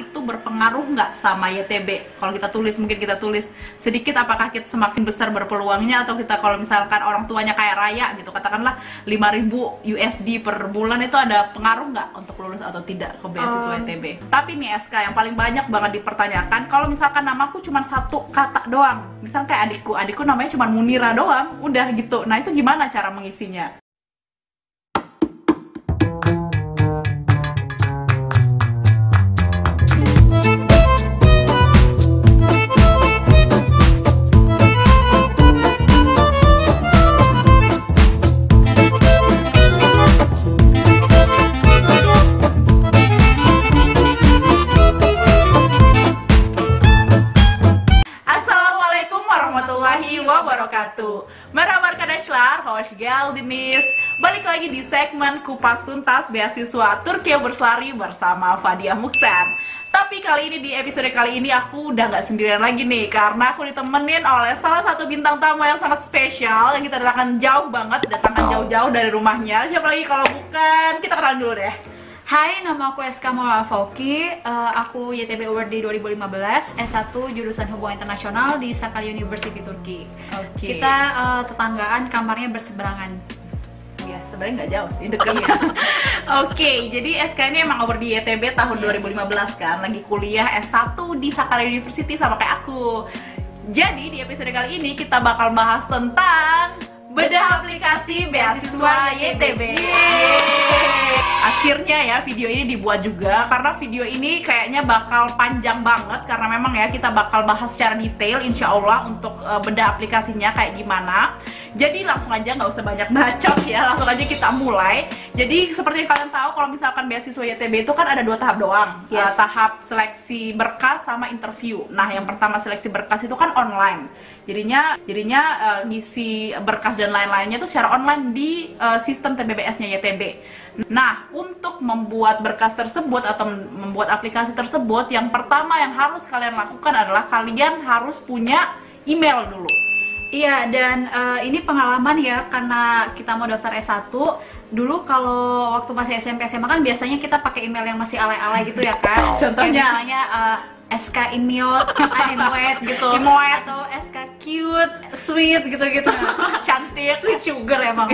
itu berpengaruh nggak sama YTB? Kalau kita tulis, mungkin kita tulis sedikit, apakah kita semakin besar berpeluangnya, atau kita kalau misalkan orang tuanya kayak raya gitu, katakanlah 5.000 USD per bulan, itu ada pengaruh nggak untuk lulus atau tidak ke beasiswa YTB? Tapi nih SK yang paling banyak banget dipertanyakan, kalau misalkan namaku cuma satu kata doang, misalkan kayak adikku namanya cuma Munira doang, udah gitu. Nah itu gimana cara mengisinya? Merhaba arkadaşlar, hoş geldiniz. Balik lagi di segmen Kupas Tuntas Beasiswa Turki Burslari bersama Fadia Muksan. Tapi kali ini, di episode kali ini aku udah nggak sendirian lagi nih, karena aku ditemenin oleh salah satu bintang tamu yang sangat spesial, yang kita datangkan jauh banget, datangkan jauh-jauh dari rumahnya. Siapa lagi kalau bukan, kita kenalan dulu deh. Hai, nama aku SK Maula Fauki, aku YTB Award di 2015, S1 jurusan Hubungan Internasional di Sakarya University Turki. Kita tetanggaan, kamarnya berseberangan. Ya, sebenarnya nggak jauh sih, deket. Jadi SK ini emang award di YTB tahun 2015 kan, lagi kuliah S1 di Sakarya University sama kayak aku. Jadi di episode kali ini kita bakal bahas tentang bedah aplikasi beasiswa YTB. Akhirnya ya video ini dibuat juga, karena video ini kayaknya bakal panjang banget, karena memang ya kita bakal bahas secara detail insya Allah untuk bedah aplikasinya kayak gimana. Jadi langsung aja, nggak usah banyak bacot ya, langsung aja kita mulai. Jadi seperti yang kalian tahu, kalau misalkan beasiswa YTB itu kan ada 2 tahap doang. Tahap seleksi berkas sama interview. Nah yang pertama seleksi berkas itu kan online, jadinya ngisi berkas dan lain-lainnya itu secara online di sistem TBBS-nya YTB. Nah, untuk membuat berkas tersebut atau membuat aplikasi tersebut, yang pertama yang harus kalian lakukan adalah kalian harus punya email dulu. Iya, dan ini pengalaman ya, karena kita mau daftar S1. Dulu kalau waktu masih SMP SMA kan biasanya kita pakai email yang masih alay-alay gitu ya kan. Contohnya misalnya SK Imiot, Emoet gitu, Emoet, atau SK Cute, Sweet gitu-gitu. Cantik, Sweet sugar emang.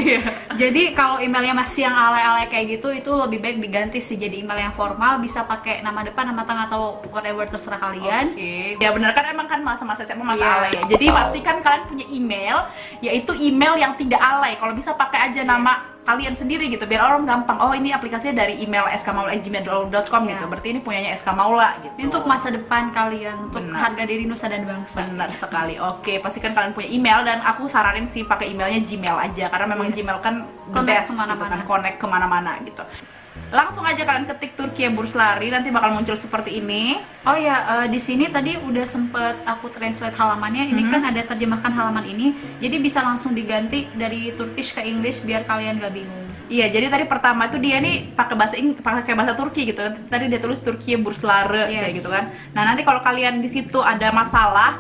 Jadi kalau emailnya masih yang alay-alay kayak gitu, itu lebih baik diganti sih jadi email yang formal, bisa pakai nama depan, nama tengah, atau whatever terserah kalian. Ya benar kan, emang kan masa-masa SMA masa alay ya. Jadi pastikan kalian punya email, yaitu email yang tidak alay. Kalau bisa pakai aja nama kalian sendiri gitu, biar orang gampang, oh ini aplikasinya dari email skmaula@gmail.com gitu, berarti ini punyanya SK Maula gitu. Ini untuk masa depan kalian, untuk harga diri nusa dan bangsa. Benar sekali. Oke, pastikan kalian punya email, dan aku saranin sih pakai emailnya Gmail aja, karena memang Gmail kan the best gitu kan, connect kemana-mana gitu. Langsung aja kalian ketik Turki Burslari, nanti bakal muncul seperti ini. Oh ya, di sini tadi udah sempet aku translate halamannya. Ini kan ada terjemahkan halaman ini, jadi bisa langsung diganti dari Turkish ke English biar kalian gak bingung. Iya, jadi tadi pertama tuh dia nih pakai bahasa Turki gitu. Tadi dia tulis Turki Burslari kayak gitu kan. Nah, nanti kalau kalian di situ ada masalah,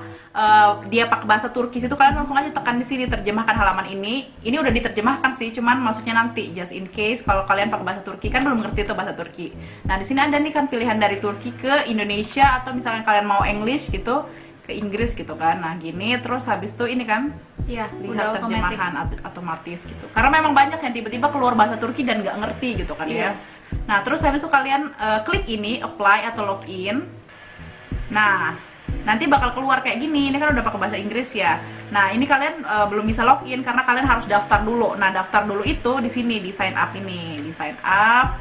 dia pakai bahasa Turki situ, kalian langsung aja tekan di sini terjemahkan halaman ini. Ini udah diterjemahkan sih, cuman maksudnya nanti just in case kalau kalian pakai bahasa Turki kan belum ngerti tuh bahasa Turki. Nah, di sini ada nih kan pilihan dari Turki ke Indonesia, atau misalnya kalian mau English gitu ke Inggris gitu kan. Nah, gini terus habis itu ini kan udah terjemahan otomatis gitu. Karena memang banyak yang tiba-tiba keluar bahasa Turki dan nggak ngerti gitu kan ya. Nah, terus habis itu kalian klik ini apply atau login. Nah, nanti bakal keluar kayak gini. Ini kan udah pakai bahasa Inggris ya. Nah, ini kalian belum bisa login karena kalian harus daftar dulu. Nah, daftar dulu itu di sini, di sign up ini, di sign up.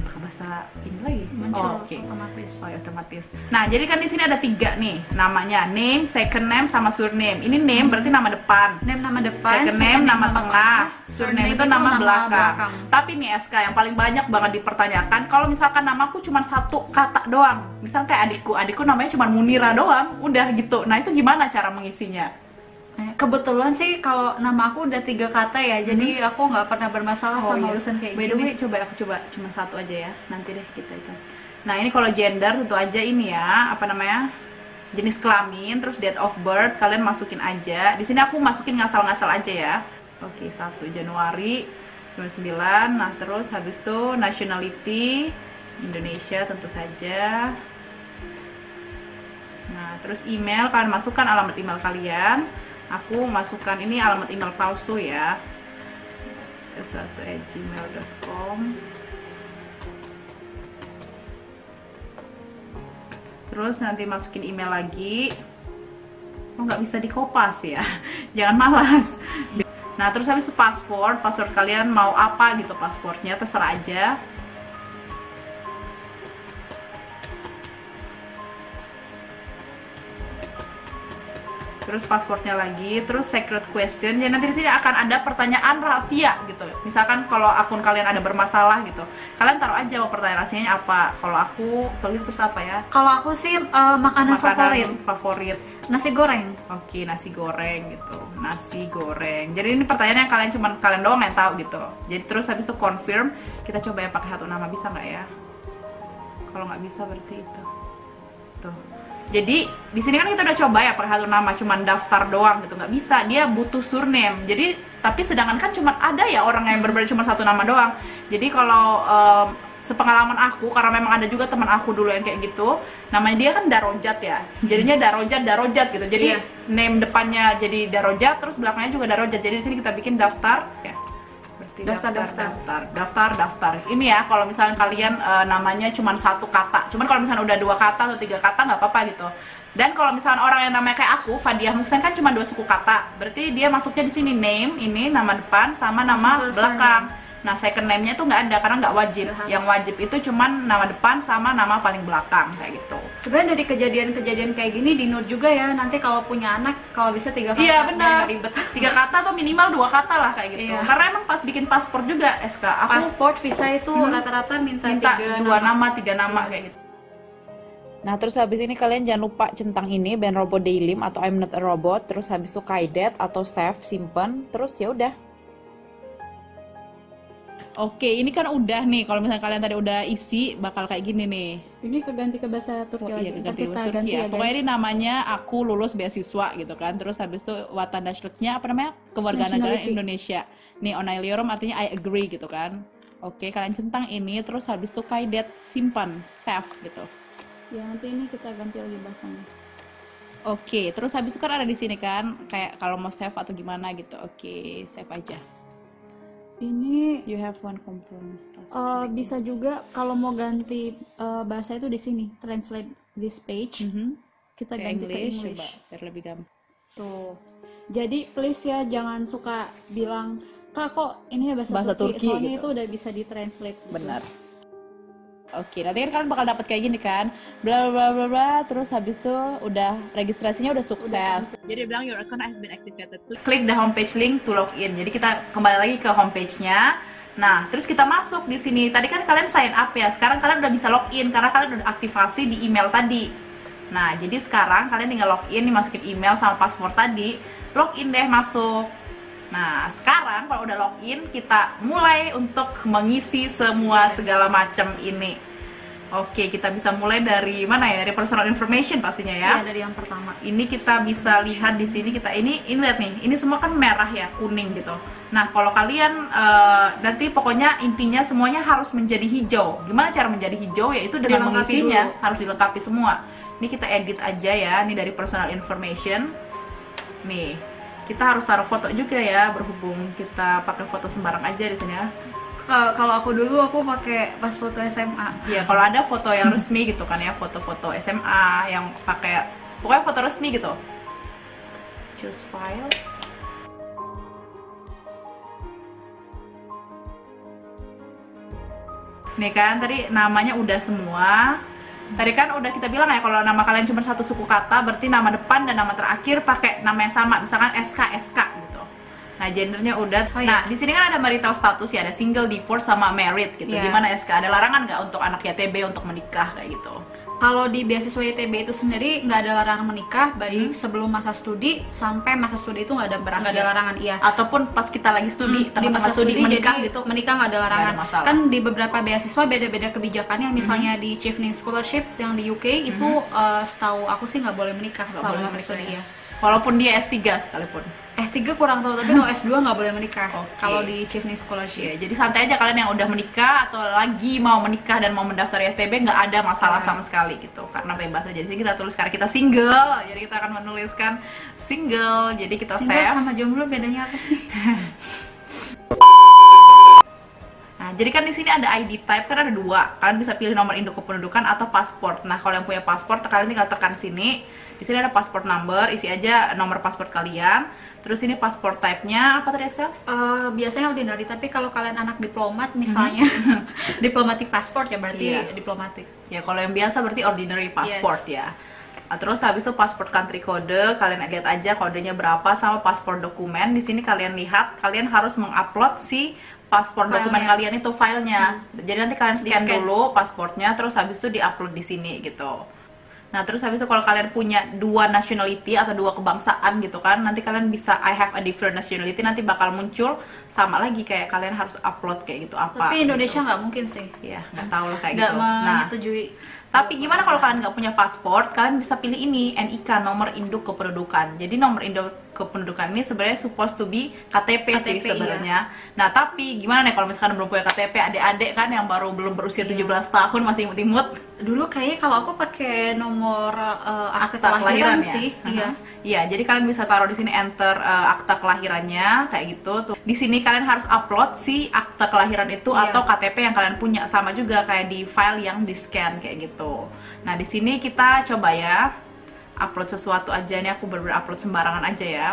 Pakai bahasa ini lagi. Otomatis. Oh, ya, otomatis. Nah, jadi kan di sini ada 3 nih namanya, name, second name, sama surname. Ini name berarti nama depan. Name nama depan, second name nama tengah, surname itu nama belakang. Tapi nih SK yang paling banyak banget dipertanyakan, kalau misalkan namaku cuma satu kata doang, misalnya kayak adikku namanya cuma Munira doang, udah gitu. Nah, itu gimana cara mengisinya? Kebetulan sih kalau nama aku udah 3 kata ya, jadi aku nggak pernah bermasalah sama urusan kayak gini. By the way, aku coba cuma satu aja ya, nanti deh kita itu. Nah, ini kalau gender tentu aja ini ya, apa namanya, jenis kelamin, terus date of birth kalian masukin aja. Di sini aku masukin ngasal-ngasal aja ya. Oke, 1 Januari 99. Nah, terus habis itu nationality Indonesia tentu saja. Nah, terus email, kalian masukkan alamat email kalian. Aku masukkan ini alamat email palsu ya, s1@gmail.com. Terus nanti masukin email lagi. Oh, nggak bisa dikopas ya, jangan malas. Nah, terus habis itu password kalian mau apa gitu, passwordnya terserah aja. Terus passwordnya lagi, terus secret question. Ya nanti di sini akan ada pertanyaan rahasia gitu. Misalkan kalau akun kalian ada bermasalah gitu, kalian taruh aja mau pertanyaan rahasianya apa. Kalau gitu terus apa ya? Kalau aku sih makanan favorit. Nasi goreng. Oke, nasi goreng gitu. Nasi goreng. Jadi ini pertanyaan yang kalian doang yang tahu gitu. Jadi terus habis itu confirm. Kita coba ya pakai satu nama, bisa nggak ya? Kalau nggak bisa berarti itu. Tuh. Jadi di sini kan kita udah coba ya pakai satu nama, cuman daftar doang gitu, nggak bisa, dia butuh surname. Jadi tapi sedangkan kan cuma ada ya orang yang berbeda cuma satu nama doang. Jadi kalau sepengalaman aku, karena memang ada juga teman aku dulu yang kayak gitu, namanya dia kan Darojat ya, jadinya Darojat gitu. Jadi name depannya jadi Darojat, terus belakangnya juga Darojat. Jadi di sini kita bikin daftar ya. Daftar. Ini ya kalau misalnya kalian namanya cuma satu kata. Cuman kalau misalnya udah 2 kata atau 3 kata nggak apa-apa gitu. Dan kalau misalnya orang yang namanya kayak aku, Fadiah Muksan kan cuma 2 suku kata. Berarti dia masuknya di sini name, ini nama depan sama nama belakang. Nah, second name-nya tuh nggak ada karena nggak wajib. Yang wajib itu cuman nama depan sama nama paling belakang kayak gitu. Sebenarnya dari kejadian-kejadian kayak gini di note juga ya. Nanti kalau punya anak, kalau bisa 3 kata. Iya benar. 3 kata atau minimal 2 kata lah kayak gitu. Iya. Karena emang pas bikin paspor juga SK. Paspor, visa itu rata-rata minta 2 nama, 3 nama kayak gitu. Nah, terus habis ini kalian jangan lupa centang ini Ben Robot Dailim atau I'm Not a Robot. Terus habis itu Kaidet atau save, simpen. Terus ya udah. Oke, ini kan udah nih. Kalau misalnya kalian tadi udah isi, bakal kayak gini nih. Ini keganti ke bahasa Turki lagi. Iya, keganti ke Turki ya. Pokoknya ini namanya aku lulus beasiswa gitu kan. Terus habis itu vatandaşlıknya apa namanya? Kewarganegaraan Indonesia. Nih onaylıyorum artinya I agree gitu kan. Oke, kalian centang ini. Terus habis itu kaidet, simpan, save gitu. Ya, nanti ini kita ganti lagi bahasanya. Oke, terus habis itu kan ada di sini kan, kayak kalau mau save atau gimana gitu. Oke, save aja. Ini you have one component. Bisa juga kalau mau ganti bahasa itu di sini, translate this page. Kita ganti ke English. Coba, biar lebih gampang. Tuh. Jadi please ya jangan suka bilang, "Kak, kok ini bahasa Turki?" Soalnya gitu. Itu udah bisa ditranslate gitu. Benar. Oke, nanti kan kalian bakal dapet kayak gini kan, bla bla bla bla, terus habis itu udah registrasinya udah sukses. Jadi bilang your account has been activated. Klik the homepage link to login. Jadi kita kembali lagi ke homepage-nya. Nah, terus kita masuk di sini. Tadi kan kalian sign up ya. Sekarang kalian udah bisa login karena kalian udah aktivasi di email tadi. Nah, jadi sekarang kalian tinggal login, dimasukin email sama password tadi, login deh masuk. Nah, sekarang kalau udah login, kita mulai untuk mengisi semua segala macam ini. Oke, kita bisa mulai dari mana ya? Dari personal information pastinya ya. Iya, dari yang pertama. Ini kita bisa lihat di sini, kita ini lihat nih. Ini semua kan merah ya, kuning gitu. Nah, kalau kalian nanti pokoknya intinya semuanya harus menjadi hijau. Gimana cara menjadi hijau? Yaitu dengan mengisinya harus dilengkapi semua. Ini kita edit aja ya. Ini dari personal information. Nih. Kita harus taruh foto juga ya, berhubung kita pakai foto sembarang aja di sini ya. Kalau aku dulu aku pakai pas foto SMA. Ya, kalau ada foto yang resmi gitu kan ya, foto-foto SMA yang pakai pokoknya foto resmi gitu. Choose file. Nih kan tadi namanya udah semua. Tadi kan udah kita bilang ya kalau nama kalian cuma satu suku kata, berarti nama depan dan nama terakhir pakai nama yang sama, misalkan SK gitu. Nah, gendernya udah. Nah, di sini kan ada marital status ya, ada single, divorce sama married gitu. Gimana SK? Ada larangan nggak untuk anak YTB untuk menikah kayak gitu? Kalau di beasiswa YTB itu sendiri nggak ada larangan menikah, baik sebelum masa studi sampai masa studi itu nggak ada larangan, iya. Ataupun pas kita lagi studi, di masa studi menikah gitu, menikah nggak ada larangan. Gak ada kan di beberapa beasiswa beda-beda kebijakannya, misalnya di Chevening Scholarship yang di UK itu setahu aku sih nggak boleh menikah selama masa studi ya. Walaupun dia S3 sekalipun. S3 kurang tahu, tapi kalau S2 nggak boleh menikah. Oke. Kalau di Chevening Scholarship. Iya, jadi santai aja kalian yang udah menikah atau lagi mau menikah dan mau mendaftar ITB, nggak ada masalah sama sekali gitu, karena bebas aja. Jadi kita tulis karena kita single, jadi kita akan menuliskan single. Jadi kita Single save. sama jomblo bedanya apa sih? Nah, jadi kan di sini ada ID type, kan ada dua. Kalian bisa pilih nomor induk kependudukan atau paspor. Nah, kalau yang punya paspor, kalian tinggal tekan sini. Di sini ada passport number, isi aja nomor paspor kalian. Terus ini paspor type-nya apa tadi sekarang? Biasanya ordinary, tapi kalau kalian anak diplomat misalnya, diplomatic passport ya berarti diplomatic. Ya, kalau yang biasa berarti ordinary passport ya. Terus habis itu pasport country code, kalian lihat aja kodenya berapa, sama paspor dokumen. Di sini kalian lihat, kalian harus mengupload si paspor dokumen kalian itu filenya. Jadi nanti kalian scan dulu pasportnya, terus habis itu diupload di sini gitu. Nah, terus habis itu kalau kalian punya dua nationality atau dua kebangsaan gitu kan, nanti kalian bisa I have a different nationality, nanti bakal muncul sama lagi kayak kalian harus upload kayak gitu apa. Tapi Indonesia gitu. nggak mungkin sih. Iya, nggak tahu lah kayak Nggak gitu. Nah, menyetujui. tapi gimana kalau kalian nggak punya paspor, kalian bisa pilih ini, NIK, nomor induk kependudukan. Jadi nomor induk kependudukan ini sebenarnya supposed to be KTP sih sebenarnya. Nah, tapi gimana nih kalau misalkan belum punya KTP, adik-adik kan yang baru belum berusia 17 tahun masih imut-imut. Dulu kayaknya kalau aku pakai nomor akta Akta kelahiran ya? sih. Iya. Iya, jadi kalian bisa taruh di sini enter akta kelahirannya kayak gitu. Tuh. Di sini kalian harus upload si akta kelahiran itu atau KTP yang kalian punya, sama juga kayak di file yang di scan kayak gitu. Nah, di sini kita coba ya upload sesuatu aja. Ini aku bener-bener upload sembarangan aja ya.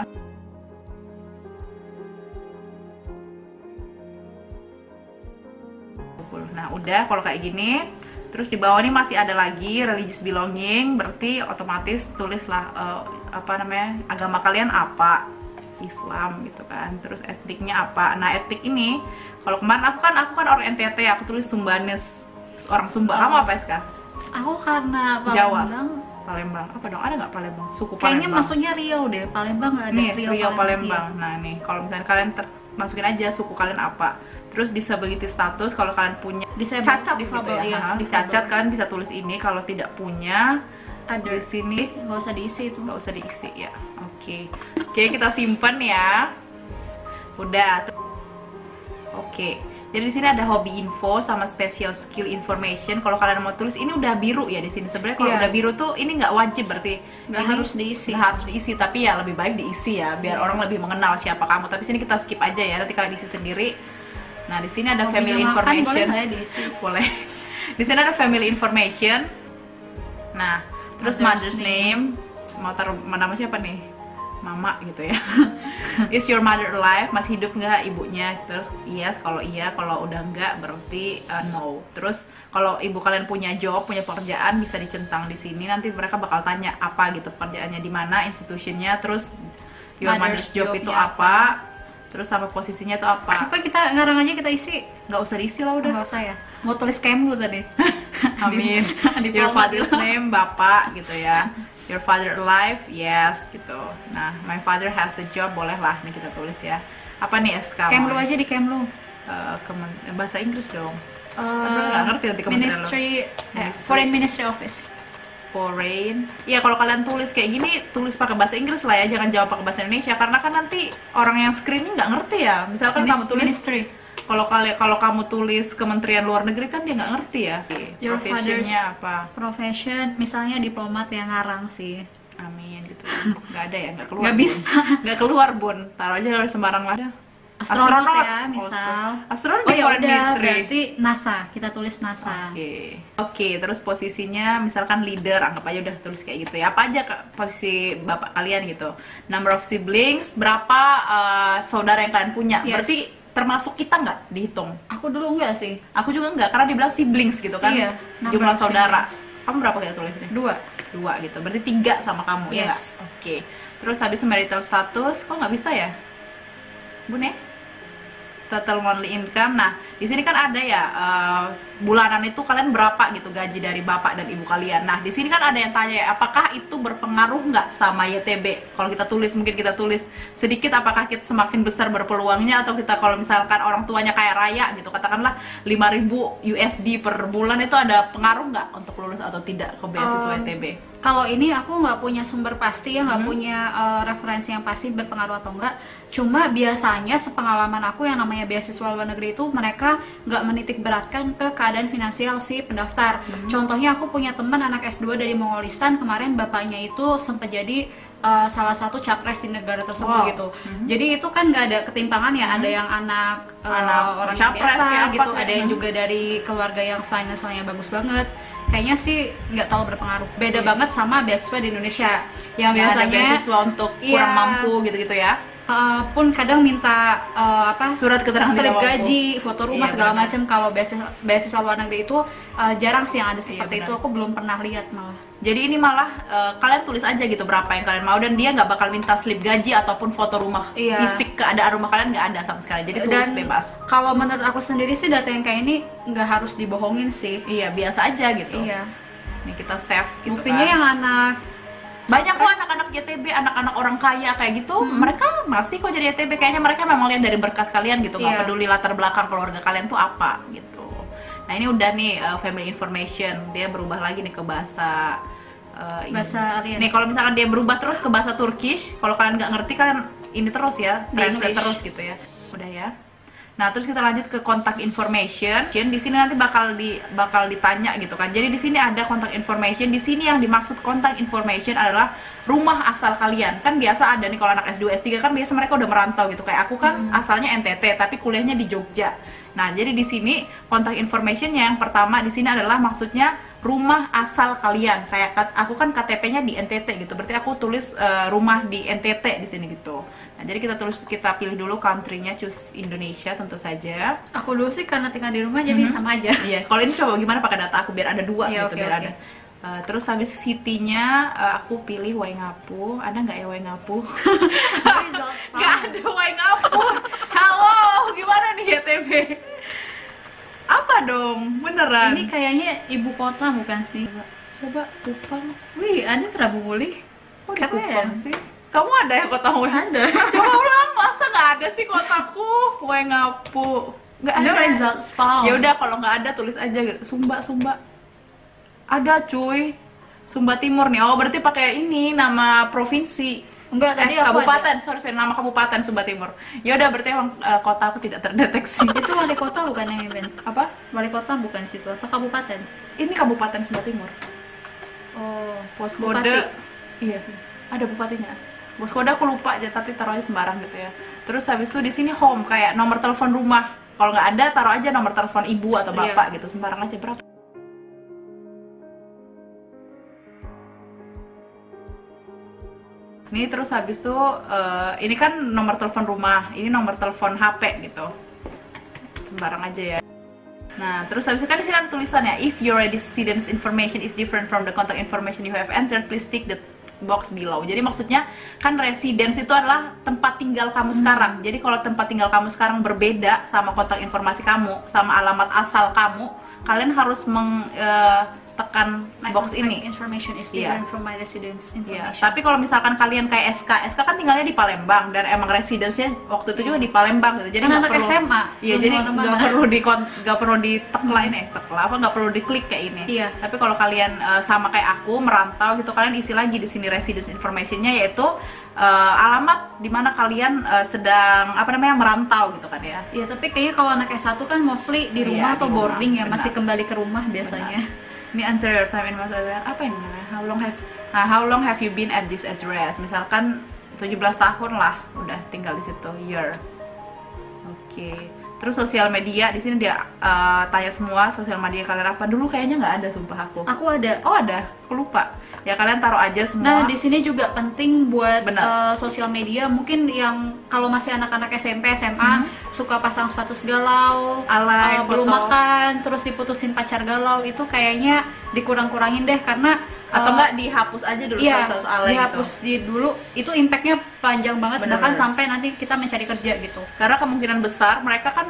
Nah, udah kalau kayak gini. Terus di bawah ini masih ada lagi religious belonging, berarti otomatis tulislah apa namanya, agama kalian apa, Islam gitu kan. Terus etniknya apa. Nah, etnik ini kalau kemarin aku kan orang NTT, aku tulis Sumbanes, orang Sumba. Kamu apa SK? Aku karena Jawa. Palembang. Palembang apa dong, ada nggak Palembang? Suku Palembang Kayaknya maksudnya Riau deh, Palembang nggak ada. nih, Riau Palembang. Palembang. Nah nih, kalau misalnya kalian masukin aja suku kalian apa. Terus disability status, kalau kalian punya cacat difabel, gitu ya, cacat kalian bisa tulis ini. Kalau tidak punya, ada di sini nggak usah diisi itu. nggak usah diisi ya. Oke, kita simpen ya. Udah. Oke. Jadi di sini ada hobi info sama special skill information. Kalau kalian mau tulis ini udah biru ya di sini. Sebenarnya kalau udah biru tuh ini nggak wajib, berarti nggak harus diisi. Nggak harus diisi, tapi ya lebih baik diisi ya, biar orang lebih mengenal siapa kamu. Tapi sini kita skip aja ya, nanti kalian isi sendiri. Nah, di sini ada family information. Boleh nggak ya diisi? Boleh. Di sini ada family information. Nah, terus mother's name. Mau taruh nama siapa nih? Mama gitu ya. Is your mother alive? Masih hidup nggak ibunya? Terus yes, kalau iya, kalau udah nggak berarti no. Terus kalau ibu kalian punya job, punya pekerjaan, bisa dicentang di sini. Nanti mereka bakal tanya apa gitu pekerjaannya, di mana, institutionnya, terus your mother's job itu apa, terus sama posisinya itu apa. Apa kita ngarang aja kita isi? Nggak usah diisi lah udah. Nggak usah ya. Mau tulis Kemlu tadi. Amin. Your father's name, bapak gitu ya. Your father alive, yes gitu. Nah, my father has a job, boleh lah nih kita tulis ya. Apa nih SK? Kemlu aja di Kemlu. Bahasa Inggris dong. Nggak ngerti nanti kementerian Foreign Ministry Office. Foreign. Iya, kalau kalian tulis kayak gini, tulis pakai bahasa Inggris lah ya, jangan jawab pakai bahasa Indonesia, karena kan nanti orang yang screening nggak ngerti ya. Misalkan kamu tulis Ministry. kalau kamu tulis Kementerian Luar Negeri kan dia nggak ngerti ya. Your Professionnya apa? Profession, misalnya diplomat yang ngarang sih. Amin gitu. Nggak ada ya, nggak keluar. Nggak bisa. Nggak keluar Bun. Taruh aja dari sembarang lah. Astronot ya, misal. Astronot Oh di ya Foreign udah, Ministry. berarti NASA. Kita tulis NASA. Oke, terus posisinya misalkan leader, anggap aja udah tulis kayak gitu ya. Apa aja posisi bapak kalian gitu. Number of siblings, berapa saudara yang kalian punya. Yes. Berarti termasuk kita nggak dihitung? Aku dulu enggak sih. Aku juga nggak, karena dibilang siblings gitu kan. Iya, Jumlah number saudara. siblings. Kamu berapa kita tulisnya? 2 gitu. Berarti 3 sama kamu ya nggak? Yes. Oke. Terus habis marital status, kok nggak bisa ya? Bun ya? Total monthly income. Nah, di sini kan ada ya bulanan itu kalian berapa gitu gaji dari bapak dan ibu kalian. Nah di sini kan ada yang tanya, apakah itu berpengaruh nggak sama YTB? Kalau kita tulis, mungkin kita tulis sedikit, apakah kita semakin besar berpeluangnya, atau kita kalau misalkan orang tuanya kayak raya gitu, katakanlah 5.000 USD per bulan, itu ada pengaruh nggak untuk lulus atau tidak ke beasiswa YTB? Kalau ini aku nggak punya sumber pasti ya, nggak punya referensi yang pasti berpengaruh atau enggak. Cuma biasanya sepengalaman aku yang namanya beasiswa luar negeri itu mereka nggak menitik beratkan ke keadaan finansial si pendaftar. Contohnya aku punya teman anak S2 dari Mongolistan, kemarin bapaknya itu sempat jadi salah satu capres di negara tersebut gitu. Jadi itu kan nggak ada ketimpangan ya, ada yang anak orang capres biasa gitu, ada yang juga dari keluarga yang finansialnya bagus banget. Kayaknya sih nggak terlalu berpengaruh. Beda banget sama beasiswa di Indonesia yang biasanya beasiswa untuk kurang mampu gitu-gitu ya. Pun kadang minta surat keterangan slip tidak mampu, gaji, foto rumah segala macam. Kalau beasiswa luar negeri itu jarang sih yang ada seperti itu. Aku belum pernah lihat malah. Jadi ini malah kalian tulis aja gitu berapa yang kalian mau, dan dia nggak bakal minta slip gaji ataupun foto rumah fisik, keadaan rumah kalian nggak ada sama sekali. Jadi tulis bebas. Kalau menurut aku sendiri sih data yang kayak ini nggak harus dibohongin sih. Iya, biasa aja gitu. Iya. Nih kita save gitu. Buktinya kan yang anak banyak kok anak-anak YTB, anak-anak orang kaya kayak gitu, mereka masih kok jadi YTB. Kayaknya mereka memang lihat dari berkas kalian gitu, nggak peduli latar belakang keluarga kalian tuh apa gitu. Nah ini udah nih family information, dia berubah lagi nih ke bahasa Alien. Nih kalau misalkan dia berubah terus ke bahasa Turkish, kalau kalian nggak ngerti kalian ini terus ya, translate terus gitu ya. Udah ya. Nah, terus kita lanjut ke kontak information. Di sini nanti bakal ditanya gitu kan. Jadi di sini ada kontak information. Di sini yang dimaksud kontak information adalah rumah asal kalian. Kan biasa ada nih kalau anak S2, S3 kan biasa mereka udah merantau gitu. Kayak aku kan asalnya NTT tapi kuliahnya di Jogja. Nah, jadi di sini kontak information yang pertama di sini adalah maksudnya rumah asal kalian. Kayak aku kan KTP-nya di NTT gitu. Berarti aku tulis rumah di NTT di sini gitu. Nah, jadi kita pilih dulu country-nya, choose Indonesia tentu saja. Aku dulu sih karena tinggal di rumah jadi sama aja. Iya, kalau ini coba gimana pakai data aku biar ada dua gitu, biar ada. Terus habis city-nya aku pilih Waingapu. Ada nggak ya Waingapu? Nggak ada Waingapu. Halo, gimana nih YTB? Apa dong? Beneran? Ini kayaknya ibu kota bukan sih? Coba Kupang. Wih, ada Prabu Muli. Oh, di Kupang sih. Kamu ada ya kota Waingapu? Ada. Coba ulang, masa nggak ada sih kotaku Waingapu? Nggak ada. Results found. Ya udah kalau nggak ada tulis aja gitu. Sumba. Ada cuy. Sumba Timur nih. Oh berarti pakai ini nama provinsi. Enggak, tadi aku kabupaten. Sorry, nama kabupaten Sumba Timur. Ya udah berarti emang kota aku tidak terdeteksi. Itu wali kota bukan yang Ben? Apa? Wali kota bukan situ atau kabupaten? Ini kabupaten Sumba Timur. Oh, pos kode. Iya, ada bupatinya. Bos kode aku lupa aja, tapi taruh aja sembarang gitu ya. Terus habis itu di sini home, kayak nomor telepon rumah. Kalau nggak ada, taruh aja nomor telepon ibu atau bapak gitu, sembarang aja. Berapa? Nih terus habis itu ini kan nomor telepon rumah, ini nomor telepon HP gitu. Sembarang aja ya. Nah, terus habis itu kan di sini ada tulisannya, if your residence information is different from the contact information you have entered, please tick the box below. Jadi maksudnya kan residence itu adalah tempat tinggal kamu sekarang. Jadi kalau tempat tinggal kamu sekarang berbeda sama kontak informasi kamu, sama alamat asal kamu, kalian harus tekan box ini. Information is different from my residence information. Tapi kalau misalkan kalian kayak SK kan tinggalnya di Palembang dan emang residence-nya waktu itu juga di Palembang gitu. Jadi nggak perlu SMA. Iya, jadi nggak perlu diteklain nggak perlu diklik kayak ini. Iya. Tapi kalau kalian sama kayak aku merantau gitu, kalian isi lagi di sini residence information-nya, yaitu alamat dimana kalian sedang merantau gitu kan ya. Iya, tapi kayaknya kalau anak S1 kan mostly di rumah atau boarding ya, masih kembali ke rumah biasanya. Ini enter your time in apa ini namanya? How long have you been at this address? Misalkan 17 tahun lah udah tinggal di situ, year. Oke. Terus sosial media di sini dia tanya semua sosial media kalian apa. Dulu kayaknya nggak ada, sumpah aku. Aku ada. Oh ada, aku lupa. Ya kalian taruh aja semua. Nah di sini juga penting buat sosial media. Mungkin yang kalau masih anak-anak SMP, SMA suka pasang status galau, belum makan, terus diputusin pacar galau, itu kayaknya dikurang-kurangin deh, karena atau enggak dihapus aja dulu status alay dihapus gitu. Dulu itu impactnya panjang banget, bahkan sampai nanti kita mencari kerja gitu. Karena kemungkinan besar mereka kan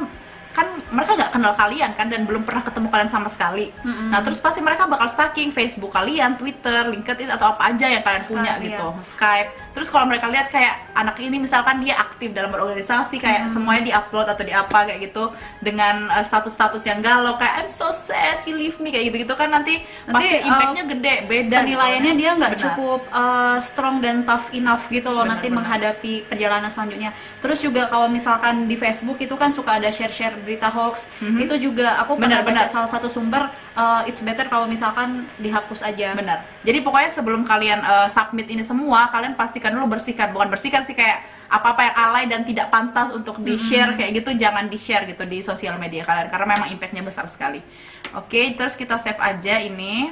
mereka nggak kenal kalian kan, dan belum pernah ketemu kalian sama sekali. Nah terus pasti mereka bakal stalking Facebook kalian, Twitter, LinkedIn, atau apa aja yang kalian punya gitu, Skype. Terus kalau mereka lihat kayak anak ini misalkan dia aktif dalam berorganisasi, kayak semuanya diupload atau di apa kayak gitu, dengan status-status yang galau kayak I'm so sad, he leave me, kayak gitu-gitu kan, nanti pasti impactnya gede, beda. Penilaiannya gitu, dia nggak benar. cukup strong dan tough enough gitu loh, nanti menghadapi perjalanan selanjutnya. Terus juga kalau misalkan di Facebook itu kan suka ada share-share berita hoax, itu juga aku pernah baca salah satu sumber, it's better kalau misalkan dihapus aja. Benar. Jadi pokoknya sebelum kalian submit ini semua, kalian pastikan dulu bersihkan, bukan bersihkan sih, kayak apa-apa yang alay dan tidak pantas untuk di-share kayak gitu, jangan di-share gitu di sosial media kalian, karena memang impactnya besar sekali. Oke, terus kita save aja ini.